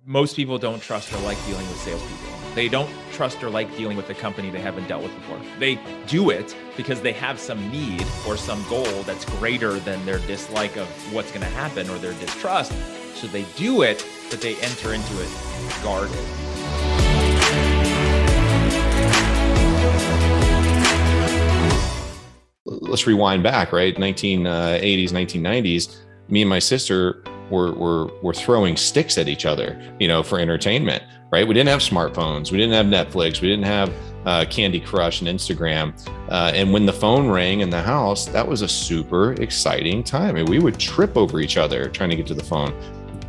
most people don't trust or like dealing with salespeople. They don't trust or like dealing with a company they haven't dealt with before. They do it because they have some need or some goal that's greater than their dislike of what's going to happen or their distrust. So they do it, but they enter into it guarded. Let's rewind back, right? 1980s, 1990s, me and my sister were throwing sticks at each other, for entertainment, right? We didn't have smartphones. We didn't have Netflix. We didn't have Candy Crush and Instagram. And when the phone rang in the house, that was a super exciting time. And we would trip over each other trying to get to the phone.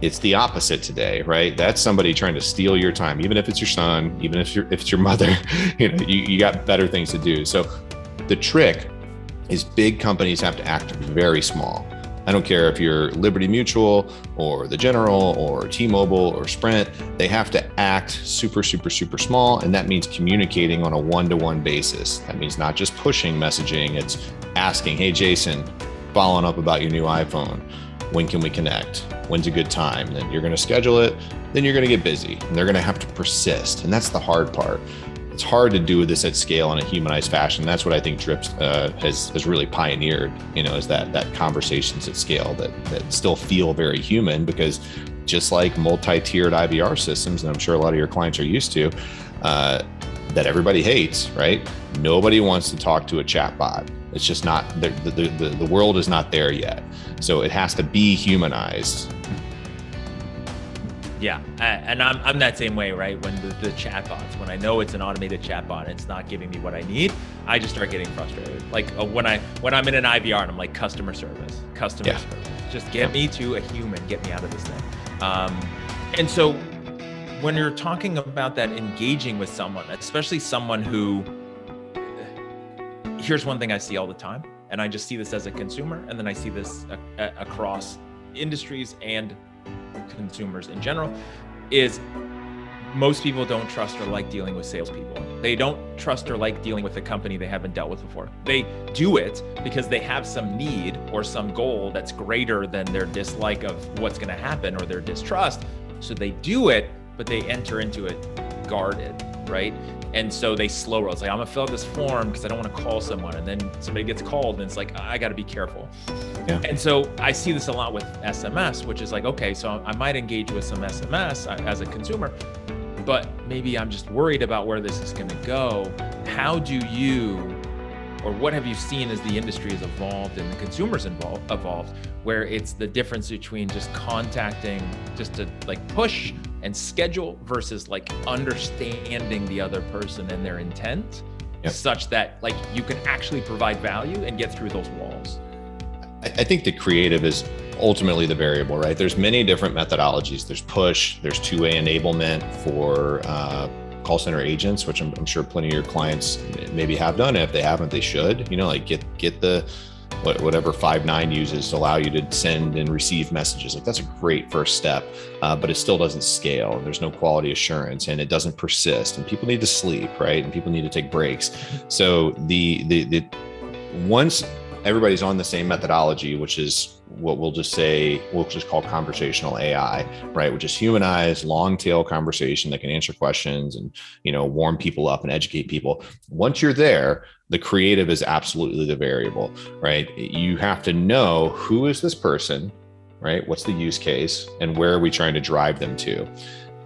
It's the opposite today, right? That's somebody trying to steal your time, even if it's your son, even if it's your mother, you got better things to do. So the trick is big companies have to act very small. I don't care if you're Liberty Mutual or the General or T-Mobile or Sprint, they have to act super, super, super small. And that means communicating on a one-to-one basis. That means not just pushing messaging, it's asking, hey, Jason, following up about your new iPhone. When can we connect? When's a good time? Then you're going to schedule it. Then you're going to get busy and they're going to have to persist. And that's the hard part. It's hard to do this at scale in a humanized fashion. That's what I think Drips has really pioneered, is that conversations at scale that still feel very human, because just like multi-tiered IVR systems, and I'm sure a lot of your clients are used to, that everybody hates, right? Nobody wants to talk to a chatbot. It's just not, the world is not there yet. So it has to be humanized. Yeah, and I'm that same way, right? When the chatbots, when I know it's an automated chatbot and it's not giving me what I need, I just start getting frustrated. Like when I'm in an IVR and I'm like, customer service, just get me to a human, get me out of this thing. And so when you're talking about that, engaging with someone, especially someone who, here's one thing I see all the time, and I just see this as a consumer, and then I see this across industries and consumers in general, is most people don't trust or like dealing with salespeople. They don't trust or like dealing with a company they haven't dealt with before. They do it because they have some need or some goal that's greater than their dislike of what's going to happen or their distrust. So they do it, but they enter into it guarded, right? And so they slow roll. It's like, I'm gonna fill out this form because I don't want to call someone. And then somebody gets called and it's like, I got to be careful. Yeah. And so I see this a lot with SMS, which is like, okay, so I might engage with some SMS as a consumer, but maybe I'm just worried about where this is going to go. How do you, or what have you seen as the industry has evolved and the consumers evolved, where it's the difference between just contacting just to like push and schedule versus like understanding the other person and their intent, such that like you can actually provide value and get through those walls? I think the creative is ultimately the variable, right? There's many different methodologies. There's push, there's two-way enablement for call center agents, which I'm sure plenty of your clients maybe have done. If they haven't, they should, like get the whatever 5.9 uses to allow you to send and receive messages. Like that's a great first step, but it still doesn't scale. There's no quality assurance and it doesn't persist, and people need to sleep, right? And people need to take breaks. So the once everybody's on the same methodology, which is what we'll just call conversational AI, right? Which is humanized, long tail conversation that can answer questions and, warm people up and educate people. Once you're there, the creative is absolutely the variable, right? You have to know, who is this person, right? What's the use case and where are we trying to drive them to?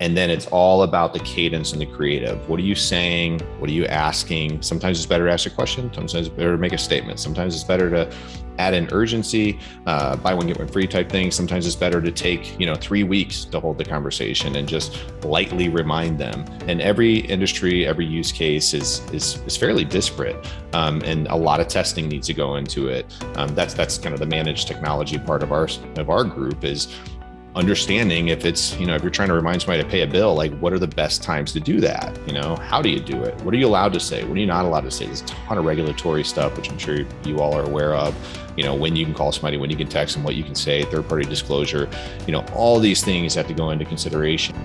And then it's all about the cadence and the creative. What are you saying? What are you asking? Sometimes it's better to ask a question. Sometimes it's better to make a statement. Sometimes it's better to add an urgency, buy one, get one free type thing. Sometimes it's better to take, 3 weeks to hold the conversation and just lightly remind them. And every industry, every use case is fairly disparate. And a lot of testing needs to go into it. That's kind of the managed technology part of our group, is understanding if it's, if you're trying to remind somebody to pay a bill, like what are the best times to do that? How do you do it? What are you allowed to say? What are you not allowed to say? There's a ton of regulatory stuff, which I'm sure you all are aware of, when you can call somebody, when you can text them, what you can say, third-party disclosure, all these things have to go into consideration.